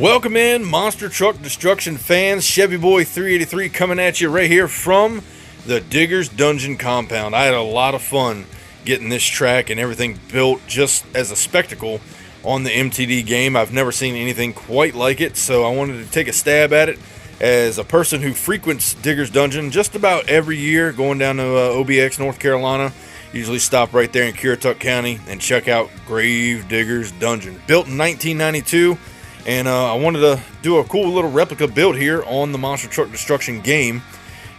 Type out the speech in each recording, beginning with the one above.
Welcome in, Monster Truck Destruction fans. Chevy Boy 383 coming at you right here from the Digger's Dungeon compound. I had a lot of fun getting this track and everything built just as a spectacle on the MTD game. I've never seen anything quite like it, so I wanted to take a stab at it as a person who frequents Digger's Dungeon just about every year, going down to OBX, North Carolina. Usually stop right there in Currituck County and check out Grave Digger's Dungeon. Built in 1992. And I wanted to do a cool little replica build here on the Monster Truck Destruction game.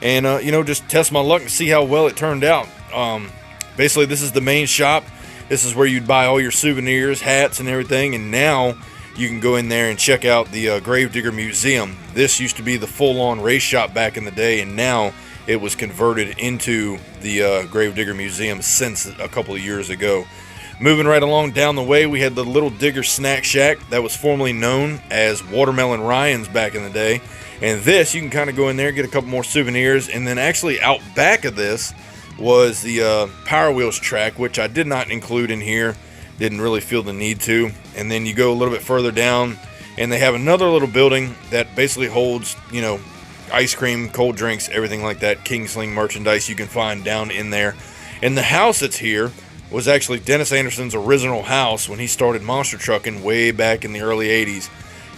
And, just test my luck and see how well it turned out. Basically, this is the main shop. This is where you'd buy all your souvenirs, hats, and everything. And now you can go in there and check out the Gravedigger Museum. This used to be the full-on race shop back in the day, and now it was converted into the Gravedigger Museum since a couple of years ago. Moving right along down the way, we had the Little Digger Snack Shack that was formerly known as Watermelon Ryan's back in the day. And this, you can kind of go in there, get a couple more souvenirs. And then actually out back of this was the Power Wheels track, which I did not include in here. Didn't really feel the need to. And then you go a little bit further down, and they have another little building that basically holds, ice cream, cold drinks, everything like that. King Sling merchandise you can find down in there. And the house that's here was actually Dennis Anderson's original house when he started monster trucking way back in the early 80s.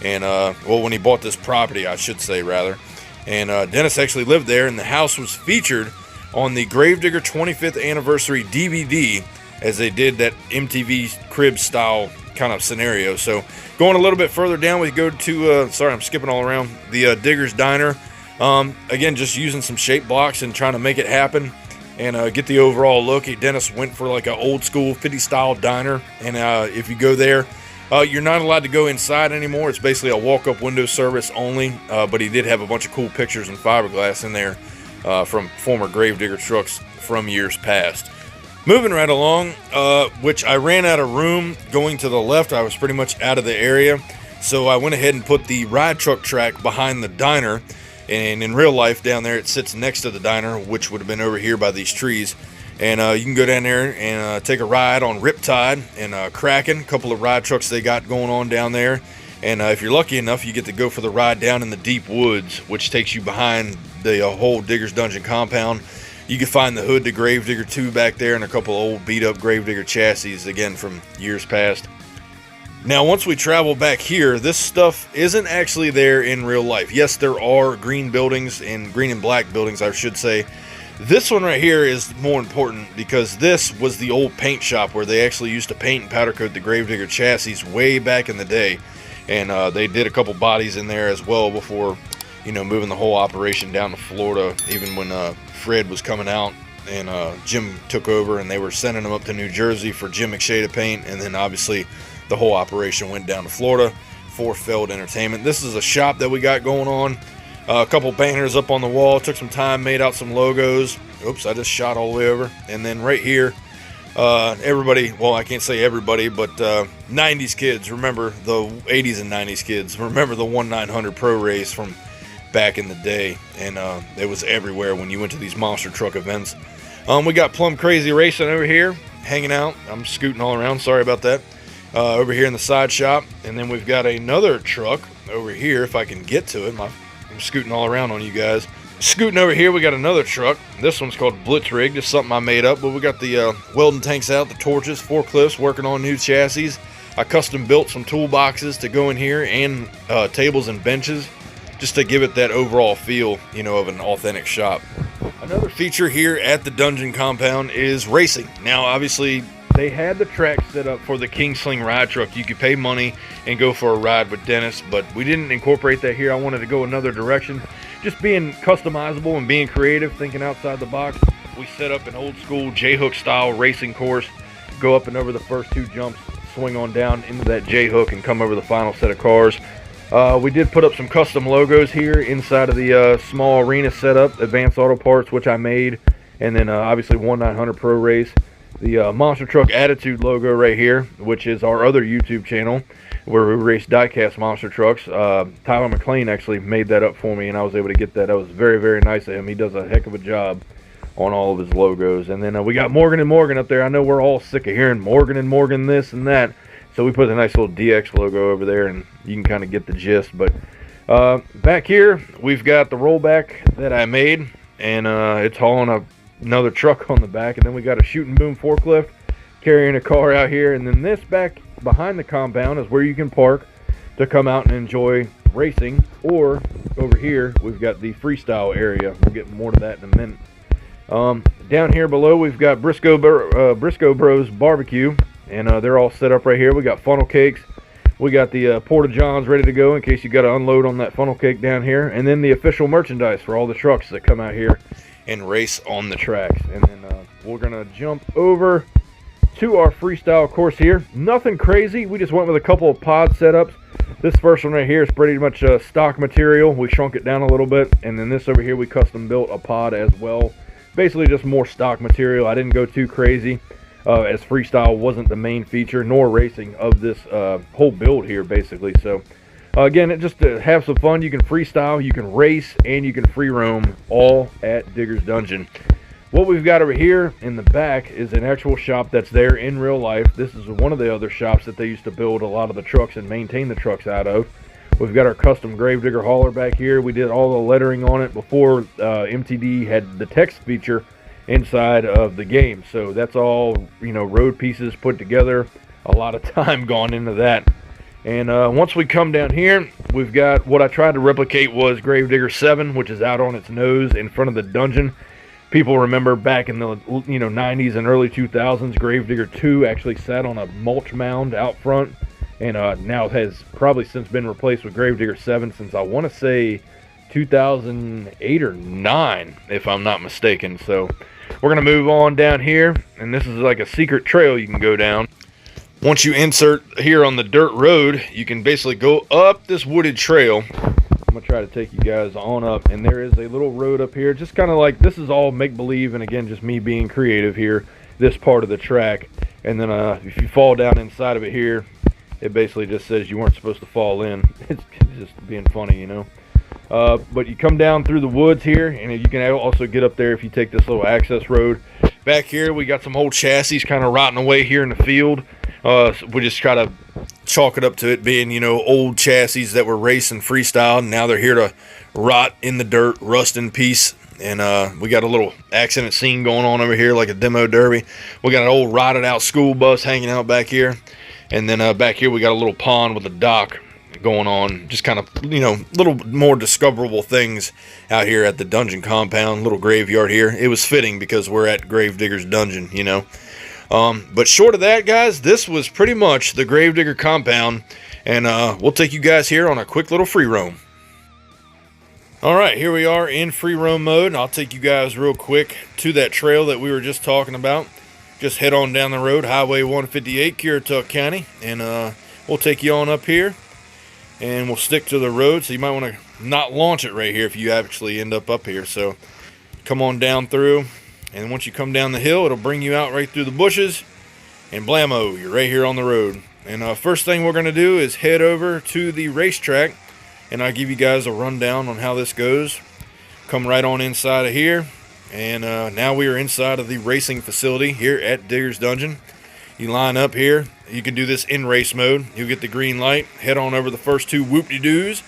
And, when he bought this property, I should say, rather. And Dennis actually lived there, and the house was featured on the Gravedigger 25th Anniversary DVD, as they did that MTV crib style kind of scenario. So going a little bit further down, we go to, sorry, I'm skipping all around, the Digger's Diner. Again, just using some shape blocks and trying to make it happen. And get the overall look. Dennis went for like an old school 50 style diner. And if you go there, you're not allowed to go inside anymore. It's basically a walk-up window service only. But he did have a bunch of cool pictures and fiberglass in there from former Gravedigger trucks from years past. Moving right along, which I ran out of room going to the left. I was pretty much out of the area. So I went ahead and put the ride truck track behind the diner. And in real life, down there, it sits next to the diner, which would have been over here by these trees. And you can go down there and take a ride on Riptide and Kraken, a couple of ride trucks they got going on down there. And if you're lucky enough, you get to go for the ride down in the deep woods, which takes you behind the whole Digger's Dungeon compound. You can find the Hood to Gravedigger 2 back there and a couple of old beat-up Gravedigger chassis, again, from years past. Now, once we travel back here, this stuff isn't actually there in real life. Yes, there are green buildings and green and black buildings, I should say. This one right here is more important because this was the old paint shop where they actually used to paint and powder coat the Gravedigger chassis way back in the day. And they did a couple bodies in there as well before, moving the whole operation down to Florida, even when Fred was coming out and Jim took over and they were sending them up to New Jersey for Jim McShay to paint. And then obviously the whole operation went down to Florida for Feld Entertainment. This is a shop that we got going on. A couple banners up on the wall. Took some time, made out some logos. Oops, I just shot all the way over. And then right here, everybody, well, I can't say everybody, but 90s kids, remember the 80s and 90s kids, remember the 1-900 Pro Race from back in the day. And it was everywhere when you went to these monster truck events. We got Plum Crazy Racing over here, hanging out. I'm scooting all around, sorry about that. Over here in the side shop, and then we've got another truck over here, if I can get to it. I'm scooting all around on you guys. Scooting over here, we got another truck. This one's called Blitz Rig, just something I made up, but we got the welding tanks out, the torches, forklifts, working on new chassis. I custom built some toolboxes to go in here and tables and benches just to give it that overall feel, of an authentic shop. Another feature here at the Dungeon compound is racing. Now, obviously, they had the track set up for the King Sling ride truck. You could pay money and go for a ride with Dennis, but we didn't incorporate that here. I wanted to go another direction. Just being customizable and being creative, thinking outside the box. We set up an old school J-hook style racing course. Go up and over the first two jumps, swing on down into that J-hook and come over the final set of cars. We did put up some custom logos here inside of the small arena setup, Advanced Auto Parts, which I made, and then obviously 1-900 Pro Race. The Monster Truck Attitude logo right here, which is our other YouTube channel where we race diecast monster trucks. Tyler McLean actually made that up for me, and I was able to get that. That was very, very nice of him. He does a heck of a job on all of his logos. And then we got Morgan & Morgan up there. I know we're all sick of hearing Morgan & Morgan this and that. So we put a nice little DX logo over there, and you can kind of get the gist. But back here, we've got the rollback that I made, and it's hauling another truck on the back. And then we got a shooting boom forklift carrying a car out here. And then this back behind the compound is where you can park to come out and enjoy racing. Or over here, we've got the freestyle area. We'll get more to that in a minute. Down here below, we've got Briscoe Bros Barbecue, and they're all set up right here. We got funnel cakes. We got the Porta Johns ready to go in case you got to unload on that funnel cake down here. And then the official merchandise for all the trucks that come out here and race on the tracks. And then we're going to jump over to our freestyle course here. Nothing crazy. We just went with a couple of pod setups. This first one right here is pretty much stock material. We shrunk it down a little bit. And then this over here, we custom built a pod as well. Basically just more stock material. I didn't go too crazy as freestyle wasn't the main feature nor racing of this whole build here basically. So again, it just to have some fun. You can freestyle, you can race, and you can free roam all at Digger's Dungeon. What we've got over here in the back is an actual shop that's there in real life. This is one of the other shops that they used to build a lot of the trucks and maintain the trucks out of. We've got our custom Gravedigger hauler back here. We did all the lettering on it before MTD had the text feature inside of the game. So that's all, you know, road pieces put together. A lot of time gone into that. And once we come down here, we've got what I tried to replicate was Gravedigger 7, which is out on its nose in front of the dungeon. People remember back in the 90s and early 2000s, Gravedigger 2 actually sat on a mulch mound out front. And now has probably since been replaced with Gravedigger 7 since I want to say 2008 or 9, if I'm not mistaken. So we're going to move on down here, and this is like a secret trail you can go down. Once you insert here on the dirt road, you can basically go up this wooded trail. I'm going to try to take you guys on up, and there is a little road up here, just kind of like, this is all make-believe, and again, just me being creative here, this part of the track. And then if you fall down inside of it here, it basically just says you weren't supposed to fall in. It's just being funny, you know. But you come down through the woods here, and you can also get up there if you take this little access road. Back here, we got some old chassis kind of rotting away here in the field. So we just try to chalk it up to it being, you know, old chassis that were racing freestyle. And now they're here to rot in the dirt, rust in peace. And we got a little accident scene going on over here, like a demo derby. We got an old rotted out school bus hanging out back here. And then back here we got a little pond with a dock going on. Just kind of, you know, little more discoverable things out here at the dungeon compound. Little graveyard here. It was fitting because we're at Gravedigger's Dungeon, you know. But short of that, guys, this was pretty much the Gravedigger compound. And we'll take you guys here on a quick little free roam. Alright, here we are in free roam mode. And I'll take you guys real quick to that trail that we were just talking about. Just head on down the road, Highway 158, Currituck County, and we'll take you on up here, and we'll stick to the road, so you might want to not launch it right here if you actually end up here. So come on down through, and once you come down the hill, it'll bring you out right through the bushes, and blammo, you're right here on the road. And first thing we're going to do is head over to the racetrack, and I'll give you guys a rundown on how this goes. Come right on inside of here. And now we are inside of the racing facility here at Digger's Dungeon. You line up here. You can do this in race mode. You'll get the green light. Head on over the first two whoop-de-doos.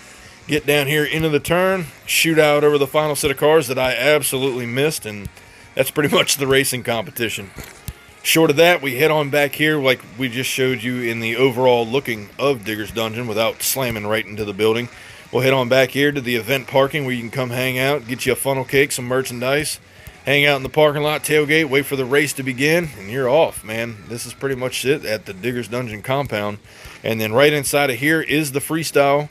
Get down here into the turn. Shoot out over the final set of cars that I absolutely missed. And that's pretty much the racing competition. Short of that, we head on back here like we just showed you in the overall looking of Digger's Dungeon without slamming right into the building. We'll head on back here to the event parking where you can come hang out, get you a funnel cake, some merchandise. Hang out in the parking lot, tailgate, wait for the race to begin, and you're off, man. This is pretty much it at the Digger's Dungeon compound. And then right inside of here is the freestyle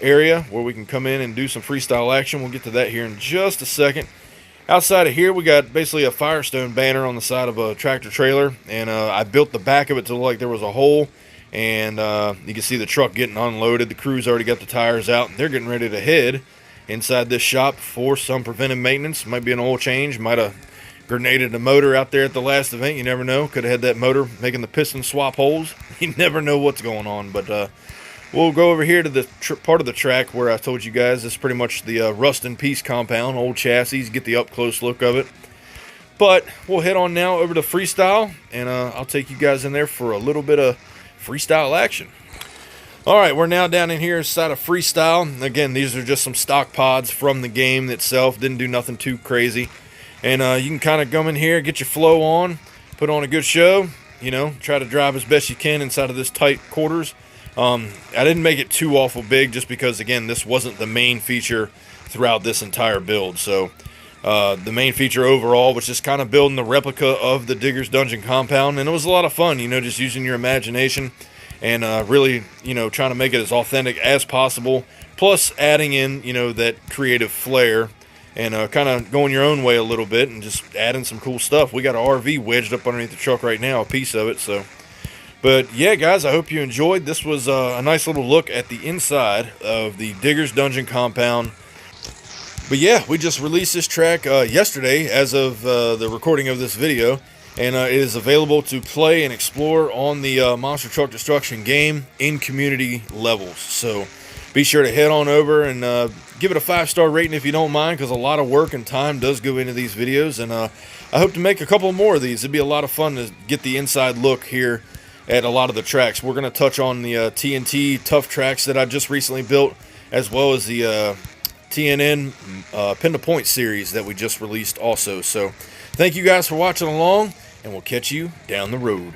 area where we can come in and do some freestyle action. We'll get to that here in just a second. Outside of here, we got basically a Firestone banner on the side of a tractor trailer, and I built the back of it to look like there was a hole, and you can see the truck getting unloaded. The crew's already got the tires out, and they're getting ready to head inside this shop for some preventive maintenance. Might be an oil change. Might have grenaded a motor out there at the last event. You never know. Could have had that motor making the piston swap holes. You never know what's going on. But we'll go over here to the part of the track where I told you guys this is pretty much the rust and peace compound. Old chassis. Get the up close look of it. But we'll head on now over to freestyle, and I'll take you guys in there for a little bit of freestyle action. All right, we're now down in here inside of Freestyle. Again, these are just some stock pods from the game itself. Didn't do nothing too crazy. And you can kind of come in here, get your flow on, put on a good show, you know, try to drive as best you can inside of this tight quarters. I didn't make it too awful big just because, again, this wasn't the main feature throughout this entire build. So the main feature overall was just kind of building the replica of the Digger's Dungeon compound. And it was a lot of fun, you know, just using your imagination and really, you know, trying to make it as authentic as possible. Plus adding in, you know, that creative flair and kind of going your own way a little bit and just adding some cool stuff. We got an RV wedged up underneath the truck right now, a piece of it. So, but yeah, guys, I hope you enjoyed. This was a nice little look at the inside of the Digger's Dungeon compound. But yeah, we just released this track yesterday as of the recording of this video. And it is available to play and explore on the Monster Truck Destruction game in community levels. So be sure to head on over and give it a 5-star rating if you don't mind, because a lot of work and time does go into these videos. And I hope to make a couple more of these. It'd be a lot of fun to get the inside look here at a lot of the tracks. We're going to touch on the TNT Tough tracks that I just recently built, as well as the TNN Pin to Point series that we just released also. So thank you guys for watching along, and we'll catch you down the road.